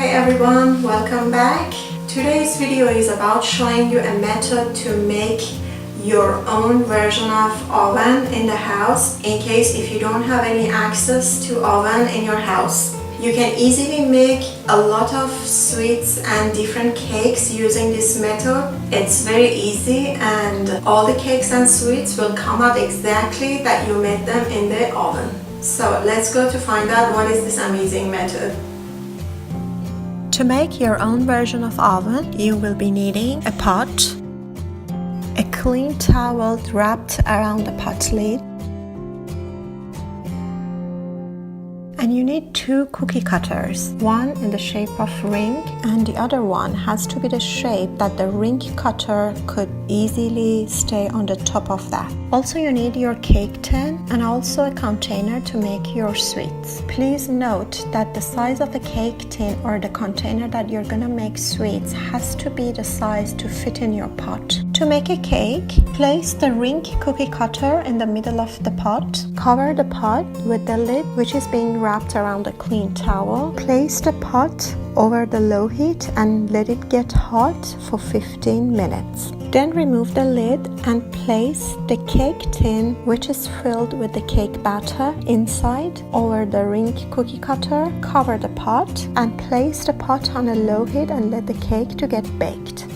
Hey everyone, welcome back. Today's video is about showing you a method to make your own version of oven in the house in case if you don't have any access to oven in your house. You can easily make a lot of sweets and different cakes using this method. It's very easy and all the cakes and sweets will come out exactly that you made them in the oven. So let's go to find out what is this amazing method. To make your own version of oven, you will be needing a pot, a clean towel wrapped around the pot lid, and you need 2 cookie cutters, one in the shape of ring and the other one has to be the shape that the ring cutter could easily stay on the top of that. Also you need your cake tin and also a container to make your sweets. Please note that the size of the cake tin or the container that you're gonna make sweets has to be the size to fit in your pot. To make a cake, place the ring cookie cutter in the middle of the pot. Cover the pot with the lid which is being wrapped around a clean towel. Place the pot over the low heat and let it get hot for 15 minutes. Then remove the lid and place the cake tin, which is filled with the cake batter, inside over the ring cookie cutter. Cover the pot and place the pot on a low heat and let the cake to get baked.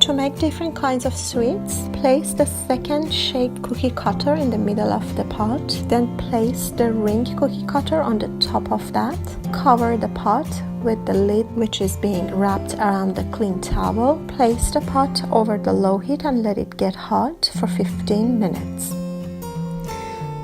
To make different kinds of sweets, place the second shaped cookie cutter in the middle of the pot. Then place the ring cookie cutter on the top of that. Cover the pot with the lid which is being wrapped around the clean towel. Place the pot over the low heat and let it get hot for 15 minutes.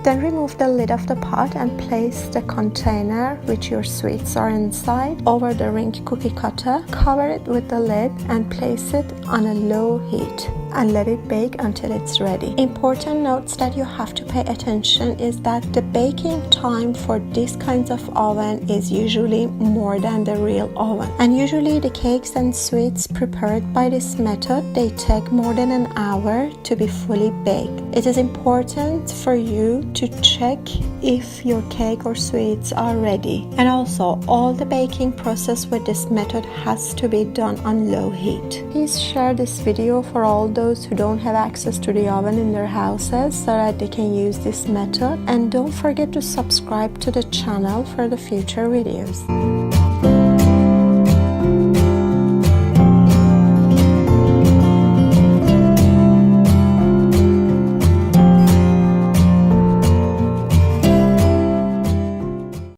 Then remove the lid of the pot and place the container which your sweets are inside over the ring cookie cutter. Cover it with the lid and place it on a low heat and let it bake until it's ready. Important notes that you have to pay attention is that the baking time for these kinds of oven is usually more than the real oven. And usually the cakes and sweets prepared by this method, they take more than an hour to be fully baked. It is important for you to check if your cake or sweets are ready. And also all the baking process with this method has to be done on low heat. Please share this video for all those who don't have access to the oven in their houses so that they can use this method, and don't forget to subscribe to the channel for the future videos.